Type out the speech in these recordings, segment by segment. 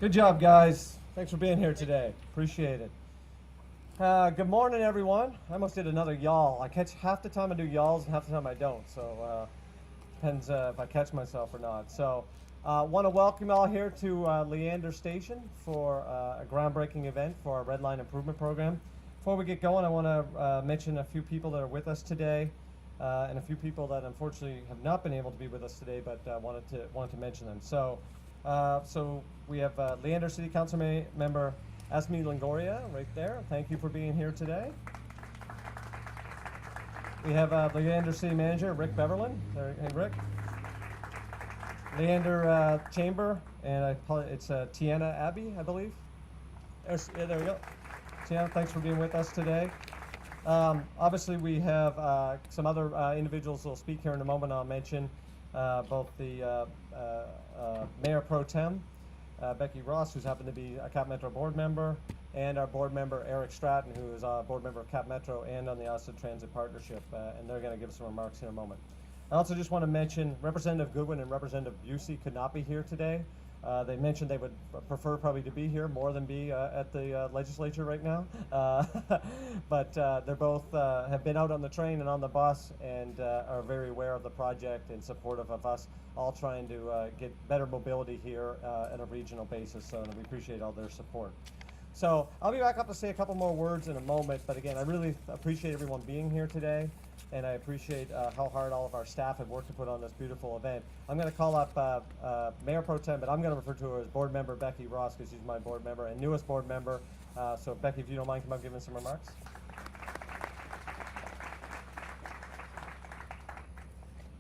Good job, guys. Thanks for being here today. Appreciate it. Good morning, everyone. I almost did another yawl. I catch half the time I do yawls and half the time I don't. So depends if I catch myself or not. So want to welcome you all here to Leander Station for a groundbreaking event for our Red Line Improvement Program. Before we get going, I want to mention a few people that are with us today and a few people that unfortunately have not been able to be with us today, but wanted to mention them. So we have Leander City Council member Asmi Longoria right there. Thank you for being here today. We have Leander City Manager Rick Beverlin. Hey, Rick. Leander Chamber, and it's Tiana Abbey, I believe. Yeah, there we go. Tiana, thanks for being with us today. Obviously, we have some other individuals who will speak here in a moment. I'll mention both the Mayor Pro Tem, Becky Ross, who's happened to be a CapMetro board member, and our board member Eric Stratton, who is a board member of CapMetro and on the Austin Transit Partnership, and they're going to give some remarks in a moment. I also just want to mention Representative Goodwin and Representative Busey could not be here today. They mentioned they would prefer probably to be here more than be at the legislature right now. But they're both have been out on the train and on the bus and are very aware of the project and supportive of us all trying to get better mobility here on a regional basis. So we appreciate all their support. So I'll be back up to say a couple more words in a moment, but again, I really appreciate everyone being here today, and I appreciate how hard all of our staff have worked to put on this beautiful event. I'm going to call up Mayor Pro Tem, but I'm going to refer to her as Board Member Becky Ross because she's my board member and newest board member. So Becky, if you don't mind, come up giving some remarks.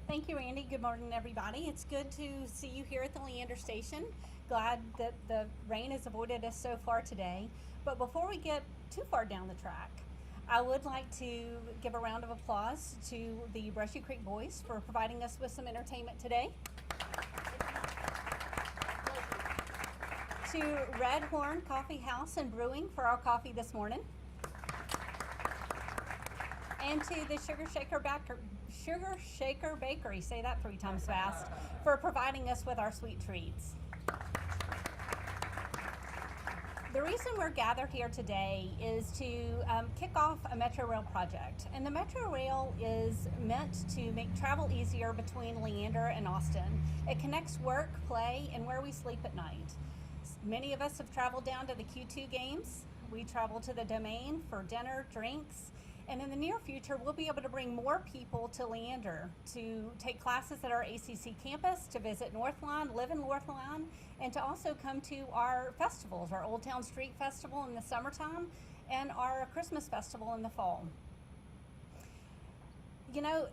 Thank you, Randy. Good morning, everybody. It's good to see you here at the Leander station. Glad that the rain has avoided us so far today. But before we get too far down the track, I would like to give a round of applause to the Brushy Creek Boys for providing us with some entertainment today. To Red Horn Coffee House and Brewing for our coffee this morning. And to the Sugar Shaker Bakery, say that 3 times fast, for providing us with our sweet treats. The reason we're gathered here today is to kick off a MetroRail project. And the MetroRail is meant to make travel easier between Leander and Austin. It connects work, play, and where we sleep at night. Many of us have traveled down to the Q2 games. We travel to the Domain for dinner, drinks, and in the near future, we'll be able to bring more people to Leander to take classes at our ACC campus, to visit Northline, live in Northline, and to also come to our festivals, our Old Town Street Festival in the summertime and our Christmas Festival in the fall. You know,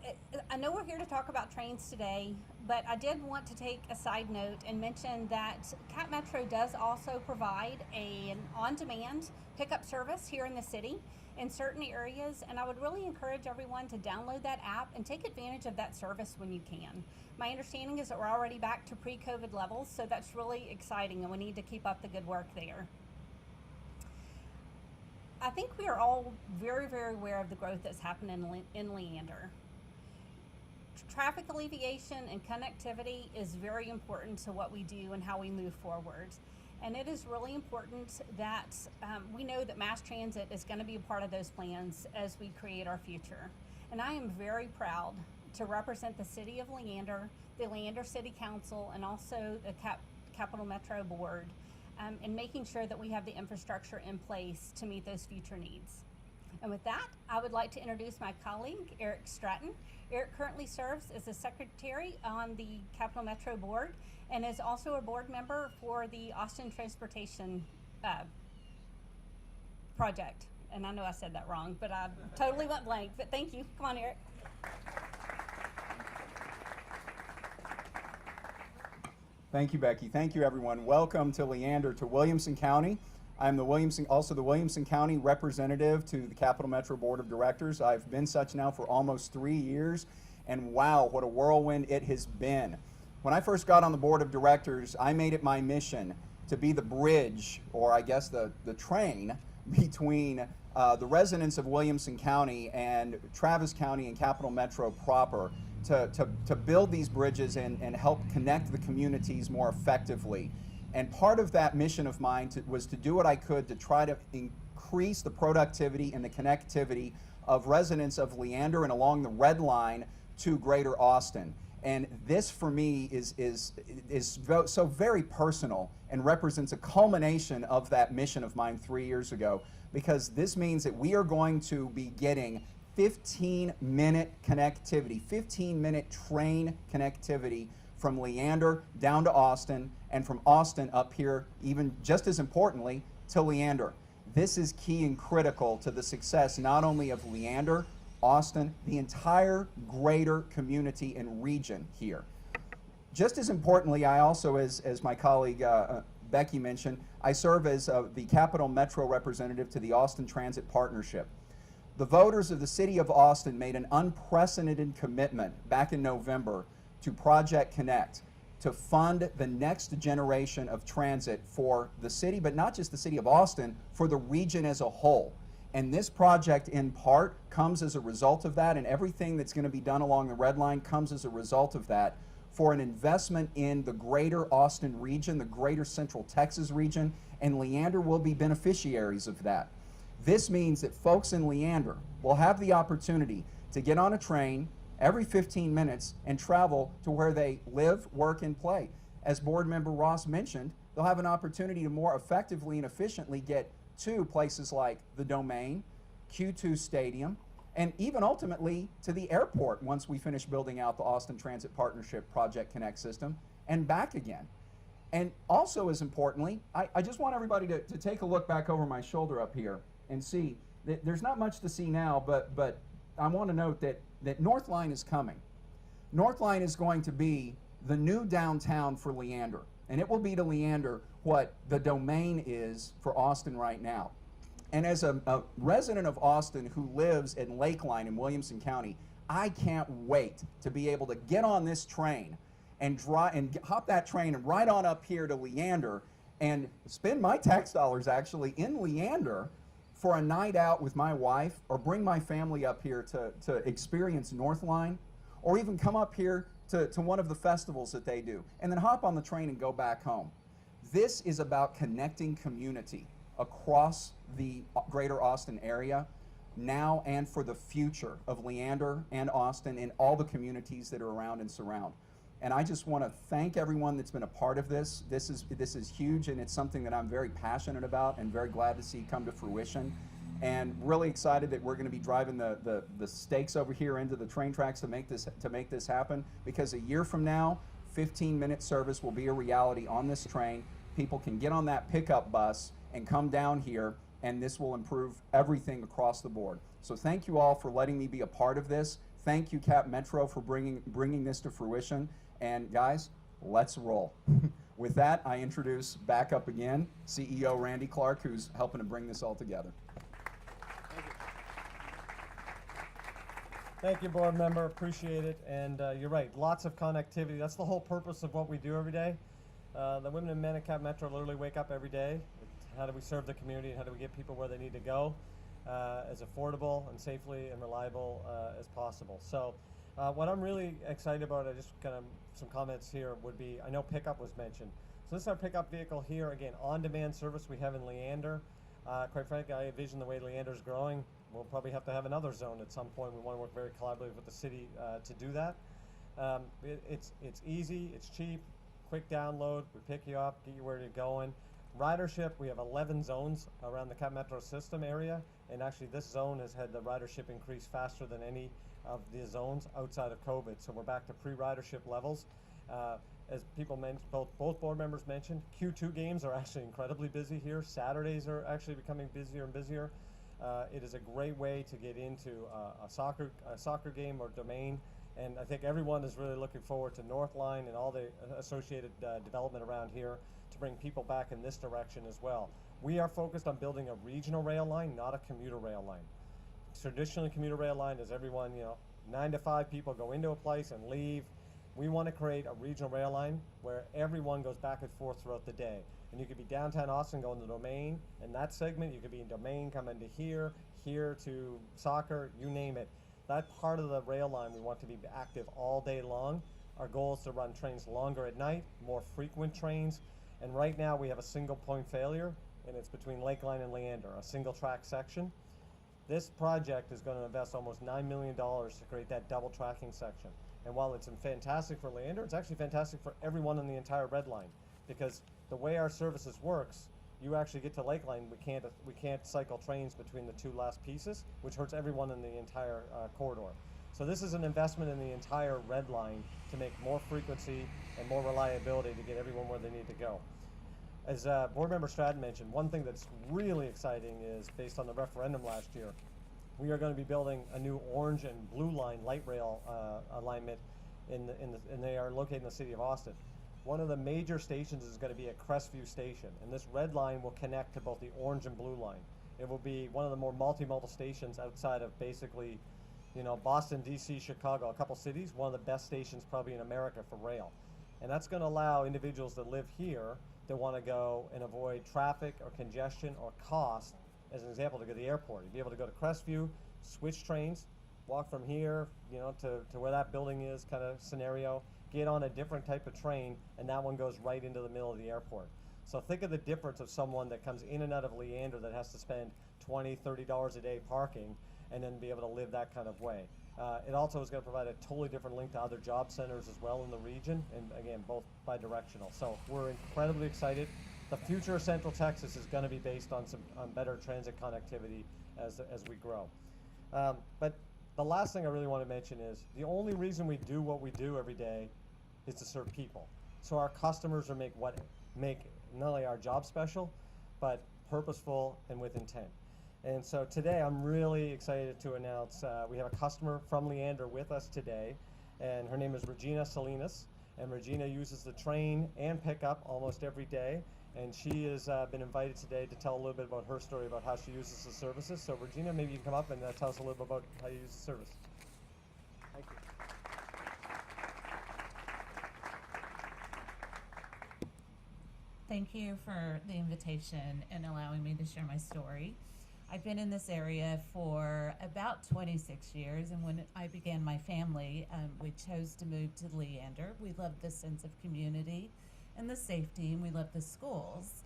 I know we're here to talk about trains today, but I did want to take a side note and mention that CapMetro does also provide an on-demand pickup service here in the city in certain areas, and I would really encourage everyone to download that app and take advantage of that service when you can. My understanding is that we're already back to pre-COVID levels, so that's really exciting, and we need to keep up the good work there. I think we are all very, very aware of the growth that's happening in Leander. Traffic alleviation and connectivity is very important to what we do and how we move forward. And it is really important that we know that mass transit is going to be a part of those plans as we create our future. And I am very proud to represent the City of Leander, the Leander City Council, and also the Capital Metro Board in making sure that we have the infrastructure in place to meet those future needs. And with that, I would like to introduce my colleague, Eric Stratton. Eric currently serves as the secretary on the Capital Metro Board and is also a board member for the Austin Transportation Project. And I know I said that wrong, but I totally went blank, but thank you. Come on, Eric. Thank you, Becky. Thank you, everyone. Welcome to Leander, to Williamson County. I'm also the Williamson County representative to the Capital Metro Board of Directors. I've been such now for almost 3 years, and wow, what a whirlwind it has been. When I first got on the Board of Directors, I made it my mission to be the bridge, or I guess the train, between the residents of Williamson County and Travis County and Capital Metro proper, to build these bridges and help connect the communities more effectively. And part of that mission of mine was to do what I could to try to increase the productivity and the connectivity of residents of Leander and along the Red Line to Greater Austin. And this for me is so very personal and represents a culmination of that mission of mine 3 years ago, because this means that we are going to be getting 15-minute connectivity, 15-minute train connectivity from Leander down to Austin, and from Austin up here, even just as importantly, to Leander. This is key and critical to the success not only of Leander, Austin, the entire greater community and region here. Just as importantly, I also, as my colleague Becky mentioned, I serve as the Capital Metro representative to the Austin Transit Partnership. The voters of the city of Austin made an unprecedented commitment back in November to Project Connect, to fund the next generation of transit for the city, but not just the city of Austin, for the region as a whole. And this project in part comes as a result of that, and everything that's going to be done along the Red Line comes as a result of that, for an investment in the greater Austin region, the greater Central Texas region, and Leander will be beneficiaries of that. This means that folks in Leander will have the opportunity to get on a train every 15 minutes and travel to where they live, work, and play. As Board Member Ross mentioned, they'll have an opportunity to more effectively and efficiently get to places like the Domain, Q2 Stadium, and even ultimately to the airport once we finish building out the Austin Transit Partnership Project Connect system, and back again. And also as importantly, I just want everybody to take a look back over my shoulder up here and see that there's not much to see now, but I want to note that North Line is coming. North Line is going to be the new downtown for Leander, and it will be to Leander what the Domain is for Austin right now. And as a resident of Austin who lives in Lakeline in Williamson County, I can't wait to be able to get on this train and hop that train and ride on up here to Leander and spend my tax dollars actually in Leander for a night out with my wife, or bring my family up here to experience North Line, or even come up here to one of the festivals that they do, and then hop on the train and go back home. This is about connecting community across the greater Austin area now and for the future of Leander and Austin and all the communities that are around and surround. And I just want to thank everyone that's been a part of this. This is huge, and it's something that I'm very passionate about and very glad to see come to fruition. And really excited that we're going to be driving the stakes over here into the train tracks to make this happen, because a year from now, 15-minute service will be a reality on this train. People can get on that pickup bus and come down here, and this will improve everything across the board. So thank you all for letting me be a part of this. Thank you, CapMetro, for bringing this to fruition. And guys, let's roll. With that, I introduce back up again CEO Randy Clark, who's helping to bring this all together. Thank you, board member. Appreciate it. And you're right, lots of connectivity. That's the whole purpose of what we do every day. The women and men at CapMetro literally wake up every day. How do we serve the community, and how do we get people where they need to go as affordable and safely and reliable as possible? So what I'm really excited about, I just kind of some comments here would be, I know pickup was mentioned. So this is our pickup vehicle here. Again, on-demand service we have in Leander. Quite frankly, I envision the way Leander's growing, we'll probably have to have another zone at some point. We want to work very collaboratively with the city to do that. It's easy, it's cheap, quick download. We pick you up, get you where you're going. Ridership, we have 11 zones around the CapMetro system area, and actually this zone has had the ridership increase faster than any of the zones outside of COVID. So we're back to pre-ridership levels. As people mentioned, both board members mentioned, Q2 games are actually incredibly busy here. Saturdays are actually becoming busier and busier. It is a great way to get into a soccer game or Domain, and I think everyone is really looking forward to North Line and all the associated development around here to bring people back in this direction as well. We are focused on building a regional rail line, not a commuter rail line. Traditionally, commuter rail line is everyone, 9 to 5 people go into a place and leave. We want to create a regional rail line where everyone goes back and forth throughout the day. And you could be downtown Austin going to Domain, and that segment, you could be in Domain coming to here to soccer, you name it. That part of the rail line we want to be active all day long. Our goal is to run trains longer at night, more frequent trains. And right now we have a single point failure, and it's between Lakeline and Leander, a single track section. This project is going to invest almost $9 million to create that double tracking section. And while it's fantastic for Leander, it's actually fantastic for everyone in the entire Red Line, because the way our services works, you actually get to Lakeline, we can't cycle trains between the two last pieces, which hurts everyone in the entire corridor. So this is an investment in the entire Red Line to make more frequency and more reliability to get everyone where they need to go. As Board Member Stratton mentioned, one thing that's really exciting is, based on the referendum last year, we are going to be building a new orange and blue line light rail alignment, and they are located in the city of Austin. One of the major stations is going to be at Crestview Station, and this red line will connect to both the orange and blue line. It will be one of the more multimodal stations outside of basically, Boston, DC, Chicago, a couple cities, one of the best stations probably in America for rail. And that's going to allow individuals that live here that want to go and avoid traffic or congestion or cost, as an example, to go to the airport. You'll be able to go to Crestview, switch trains, walk from here, to where that building is, kind of scenario, get on a different type of train, and that one goes right into the middle of the airport. So think of the difference of someone that comes in and out of Leander that has to spend $20, $30 a day parking, and then be able to live that kind of way. It also is going to provide a totally different link to other job centers as well in the region, and again, both bi-directional. So we're incredibly excited. the future of Central Texas is going to be based on better transit connectivity as we grow. But the last thing I really want to mention is the only reason we do what we do every day is to serve people. So our customers make not only our job special, but purposeful and with intent. And so today I'm really excited to announce we have a customer from Leander with us today, and her name is Regina Salinas. And Regina uses the train and pickup almost every day. And she has been invited today to tell a little bit about her story about how she uses the services. So Regina, maybe you can come up and tell us a little bit about how you use the service. Thank you. Thank you for the invitation and allowing me to share my story. I've been in this area for about 26 years, and when I began my family, we chose to move to Leander. We loved the sense of community and the safety, and we loved the schools.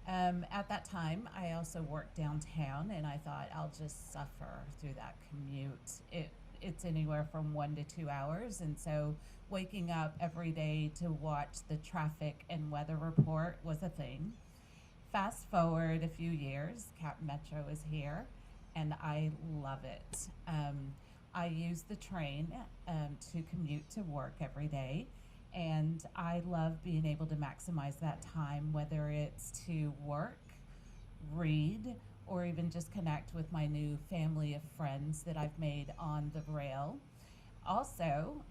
At that time, I also worked downtown, and I thought I'll just suffer through that commute. It's anywhere from 1 to 2 hours, and so waking up every day to watch the traffic and weather report was a thing. Fast forward a few years, CapMetro is here, and I love it. I use the train to commute to work every day, and I love being able to maximize that time, whether it's to work, read, or even just connect with my new family of friends that I've made on the rail. Also,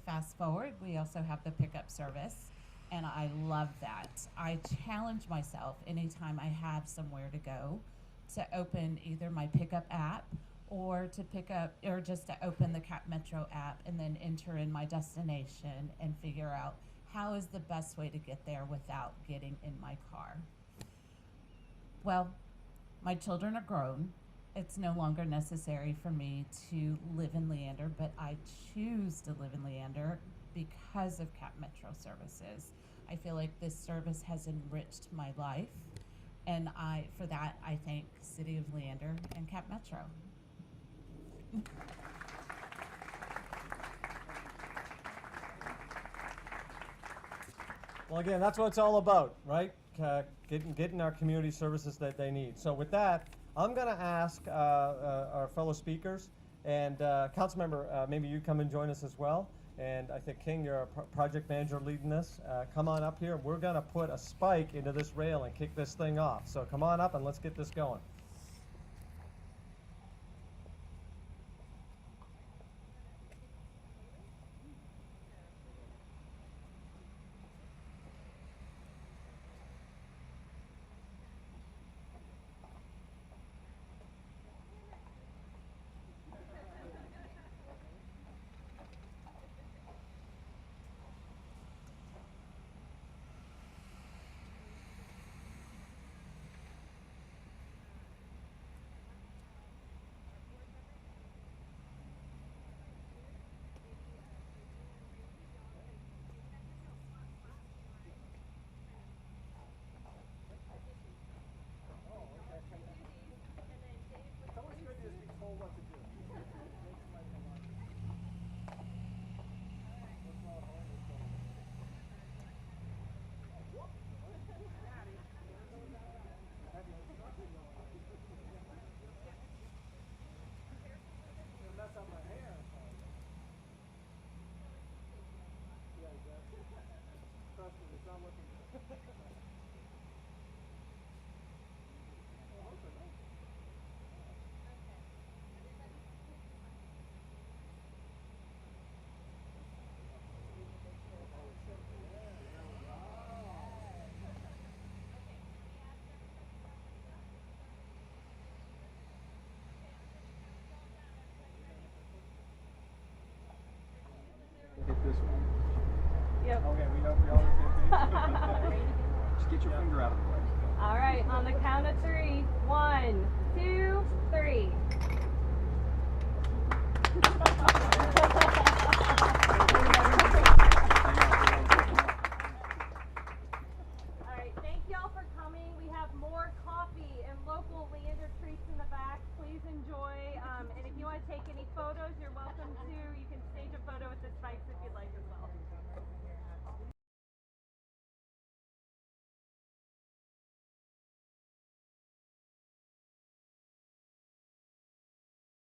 fast forward, we also have the pickup service, and I love that. I challenge myself anytime I have somewhere to go to open either my pickup app or just to open the CapMetro app and then enter in my destination and figure out how is the best way to get there without getting in my car. Well, my children are grown. It's no longer necessary for me to live in Leander, but I choose to live in Leander because of CapMetro services. I feel like this service has enriched my life, and for that I thank City of Leander and CapMetro. Well, again, that's what it's all about, right? Getting our community services that they need. So with that, I'm going to ask our fellow speakers, and Councilmember, maybe you come and join us as well. And I think, King, you're a project manager leading this. Come on up here. We're going to put a spike into this rail and kick this thing off. So come on up and let's get this going. Hit this one. Yep. Okay, we all the same page? Just get your finger out of the way. All right, on the count of 3. 1, 2, 3.